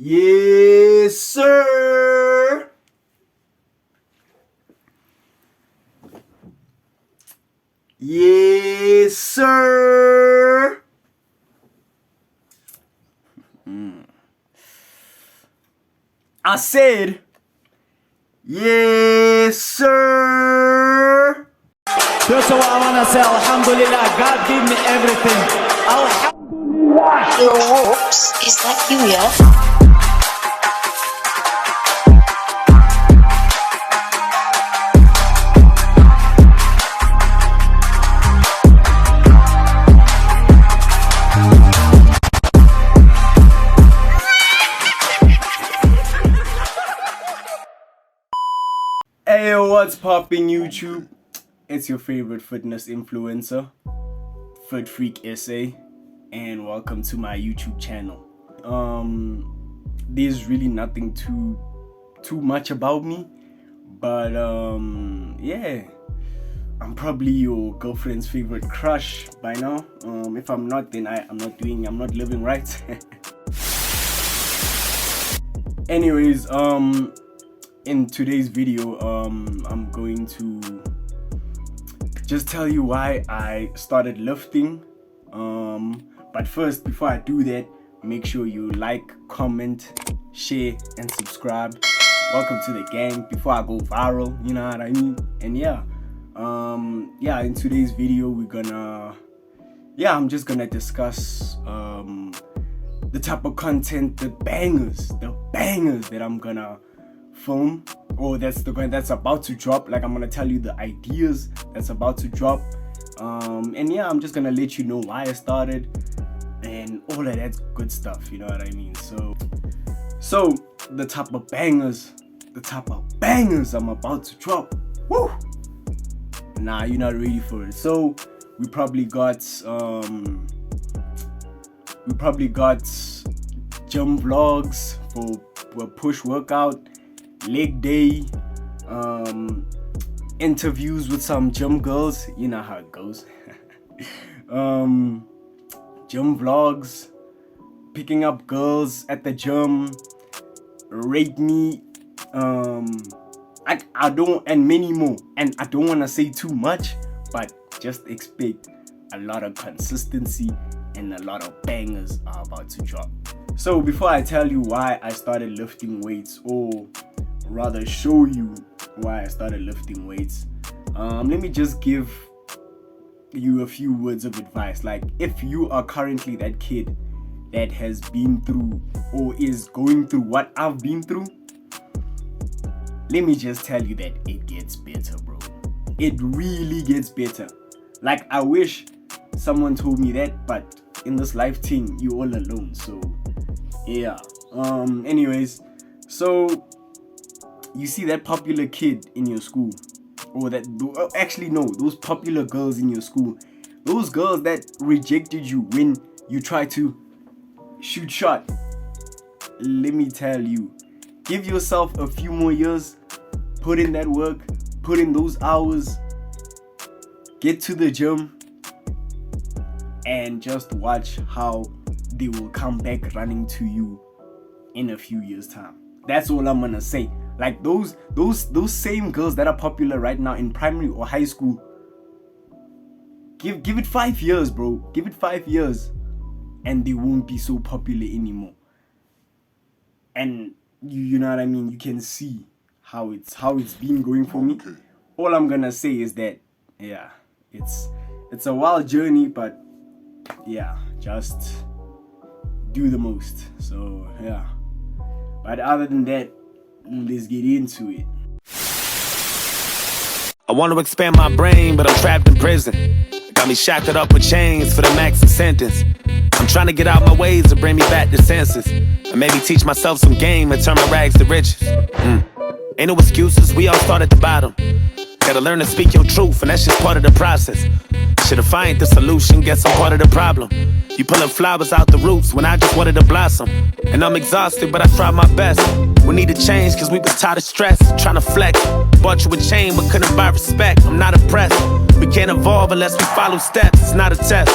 Yes, sir. Yes, sir. I said, yes, sir. That's what I wanna say. Alhamdulillah, God gave me everything. Alhamdulillah. Yo, whoops, is that you, yeah? Hey, what's poppin' YouTube? It's your favorite fitness influencer, Fit Freak SA, and welcome to my YouTube channel. There's really nothing too much about me, but yeah, I'm probably your girlfriend's favorite crush by now. If I'm not, then I'm not living right. Anyways, in today's video, I'm going to just tell you why I started lifting. But first, before I do that, make sure you like, comment, share, and subscribe. Welcome to the gang. Before I go viral, you know what I mean? And yeah, in today's video, I'm just gonna discuss the type of content, the bangers that I'm gonna film, or that's about to drop. Like, I'm gonna tell you the ideas that's about to drop, and yeah, I'm just gonna let you know why I started and all of that good stuff, you know what I mean? So the type of bangers I'm about to drop, woo, nah, you're not ready for it. So we probably got gym vlogs for push workout, leg day, interviews with some gym girls, you know how it goes. Gym vlogs, picking up girls at the gym, rate me, I don't, and many more. And I don't want to say too much, but just expect a lot of consistency and a lot of bangers are about to drop. So before I tell you why I started lifting weights, or rather show you why I started lifting weights, let me just give you a few words of advice. Like, if you are currently that kid that has been through or is going through what I've been through, let me just tell you that it gets better, bro. It really gets better. Like, I wish someone told me that, but in this life thing, you're all alone. So yeah, anyways, so you see that popular kid in your school, or those popular girls in your school, those girls that rejected you when you try to shoot shot. Let me tell you, give yourself a few more years, put in that work, put in those hours, get to the gym, and just watch how they will come back running to you in a few years' time. That's all I'm gonna say. Like, those same girls that are popular right now in primary or high school, give it 5 years, bro. Give it 5 years, and they won't be so popular anymore. And you know what I mean? You can see how it's been going for me. All I'm gonna say is that, yeah, it's a wild journey, but yeah, just do the most. So yeah, but other than that, let's get into it. I want to expand my brain, but I'm trapped in prison. Got me shackled up with chains for the maximum sentence. I'm trying to get out my ways to bring me back to senses, and maybe teach myself some game and turn my rags to riches. Ain't no excuses, we all start at the bottom. Gotta learn to speak your truth, and that's just part of the process. Shit, if I ain't the solution, guess I'm part of the problem. You pulling flowers out the roots when I just wanted to blossom. And I'm exhausted, but I tried my best. We need to change, cause we was tired of stress, trying to flex. Bought you a chain, but couldn't buy respect. I'm not impressed. We can't evolve unless we follow steps, it's not a test.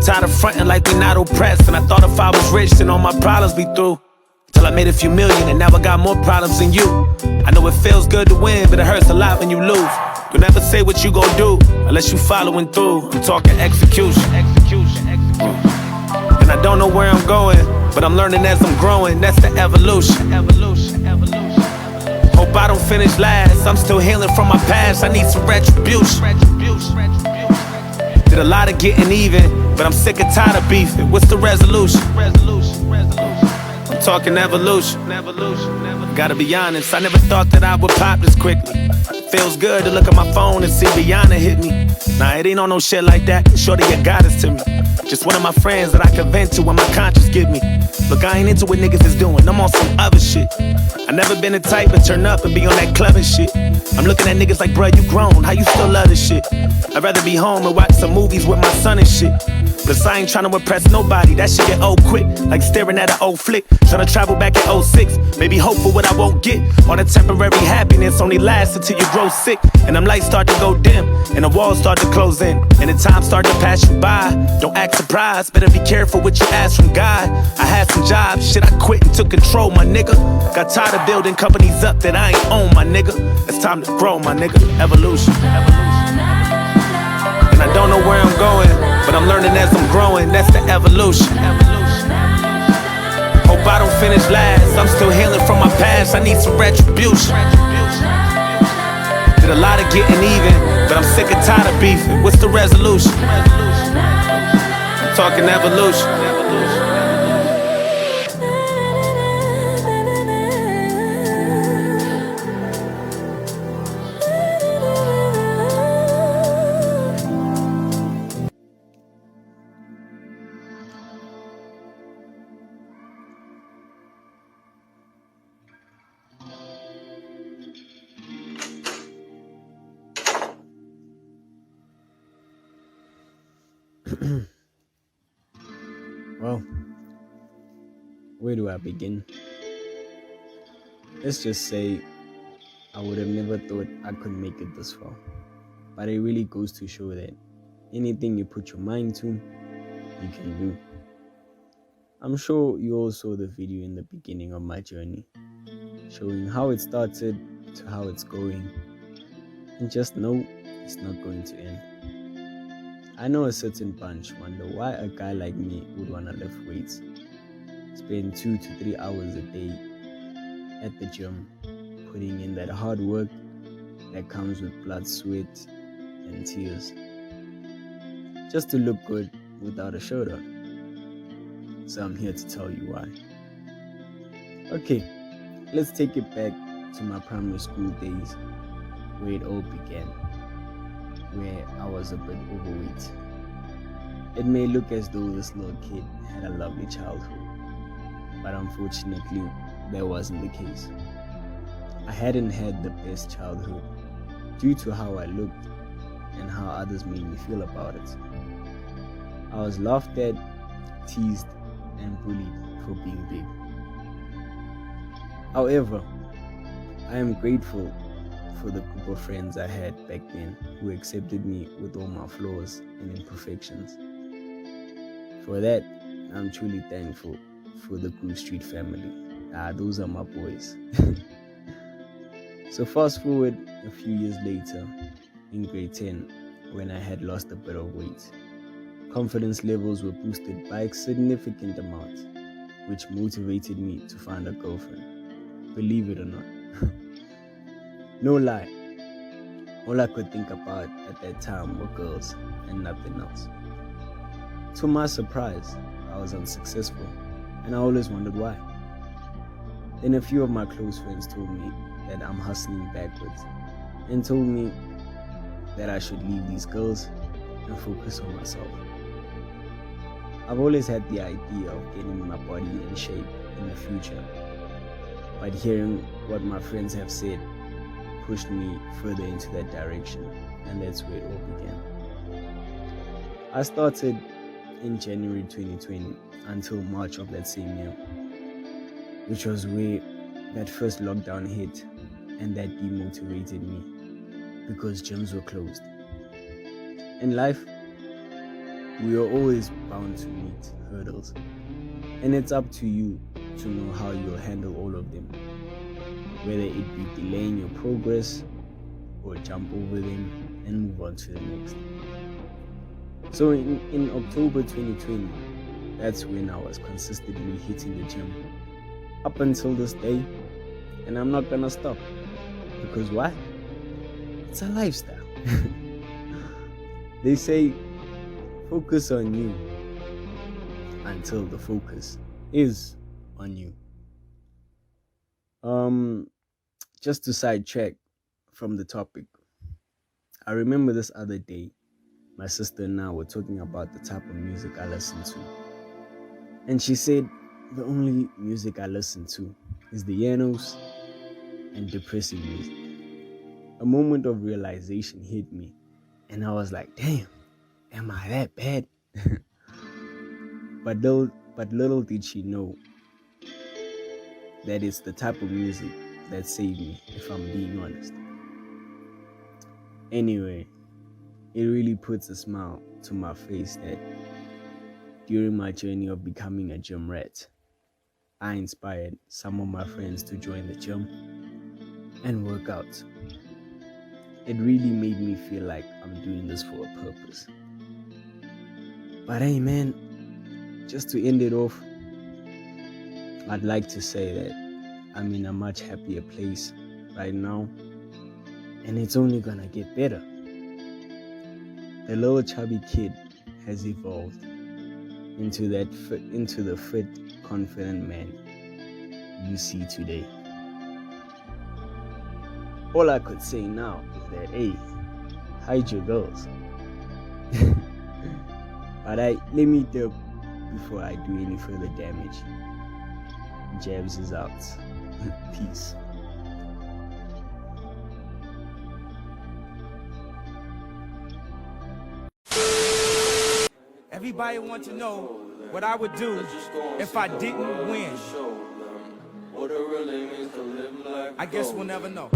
Tired of fronting like we not oppressed. And I thought if I was rich, then all my problems be through. till I made a few million and now I got more problems than you. I know it feels good to win, but it hurts a lot when you lose. You'll never say what you gon' do unless you following through. I'm talking execution. And I don't know where I'm going, but I'm learning as I'm growing. That's the evolution. Hope I don't finish last. I'm still healing from my past. I need some retribution. Did a lot of getting even, but I'm sick and tired of beefing. What's the resolution? I'm talking evolution. Gotta be honest, I never thought that I would pop this quickly. Feels good to look at my phone and see Rihanna hit me. Nah, it ain't on no shit like that. Shorty, you got us to me. Just one of my friends that I can vent to when my conscience get me. Look, I ain't into what niggas is doing, I'm on some other shit. I never been the type to turn up and be on that clever shit. I'm looking at niggas like, bruh, you grown, how you still love this shit? I'd rather be home and watch some movies with my son and shit. Plus I ain't tryna impress nobody, that shit get old quick. Like staring at an old flick, tryna travel back in 06. Maybe hope for what I won't get. All the temporary happiness only lasts until you grow sick. And them lights start to go dim, and the walls start to close in, and the time start to pass you by. Don't act surprised, better be careful what you ask from God. I had some jobs, shit I quit and took control, my nigga. Got tired of building companies up that I ain't own, my nigga. It's time to grow, my nigga. Evolution. And I don't know where I'm going, but I'm learning as I'm growing. That's the evolution. Hope I don't finish last. I'm still healing from my past. I need some retribution. Did a lot of getting even, but I'm sick and tired of beefing. What's the resolution? I'm talking evolution. Well, where do I begin? Let's just say I would have never thought I could make it this far. But it really goes to show that anything you put your mind to, you can do. I'm sure you all saw the video in the beginning of my journey, showing how it started to how it's going. And just know it's not going to end. I know a certain bunch wonder why a guy like me would want to lift weights, spend 2 to 3 hours a day at the gym, putting in that hard work that comes with blood, sweat, and tears, just to look good without a shirt on. So I'm here to tell you why. Okay, let's take it back to my primary school days, where it all began, where I was a bit overweight. It may look as though this little kid had a lovely childhood, but unfortunately, that wasn't the case. I hadn't had the best childhood due to how I looked and how others made me feel about it. I was laughed at, teased, and bullied for being big. However, I am grateful for the group of friends I had back then who accepted me with all my flaws and imperfections. For that, I'm truly thankful for the Group Street family. Those are my boys. So fast forward a few years later, in grade 10, when I had lost a bit of weight. Confidence levels were boosted by a significant amount, which motivated me to find a girlfriend. Believe it or not. No lie, all I could think about at that time were girls and nothing else. To my surprise, I was unsuccessful, and I always wondered why. Then a few of my close friends told me that I'm hustling backwards, and told me that I should leave these girls and focus on myself. I've always had the idea of getting my body in shape in the future, but hearing what my friends have said pushed me further into that direction, and that's where it all began. I started in January 2020 until March of that same year, which was where that first lockdown hit, and that demotivated me because gyms were closed. In life, we are always bound to meet hurdles, and it's up to you to know how you'll handle all of them, whether it be delaying your progress or jump over them and move on to the next. So in October 2020, that's when I was consistently hitting the gym up until this day, and I'm not gonna stop. Because why? It's a lifestyle. They say focus on you until the focus is on you. Just to sidetrack from the topic, I remember this other day, my sister and I were talking about the type of music I listen to. And she said, the only music I listen to is the Llanos and depressing music. A moment of realization hit me, and I was like, damn, am I that bad? But little did she know that it's the type of music that saved me, if I'm being honest. Anyway, it really puts a smile to my face that during my journey of becoming a gym rat, I inspired some of my friends to join the gym and work out. It really made me feel like I'm doing this for a purpose. But hey man, just to end it off, I'd like to say that I'm in a much happier place right now, and it's only gonna get better. The little chubby kid has evolved into the fit, confident man you see today. All I could say now is that, hey, hide your girls. But let me dip before I do any further damage. Jabs is out. Peace. Everybody want to know what I would do if I didn't win. I guess we'll never know.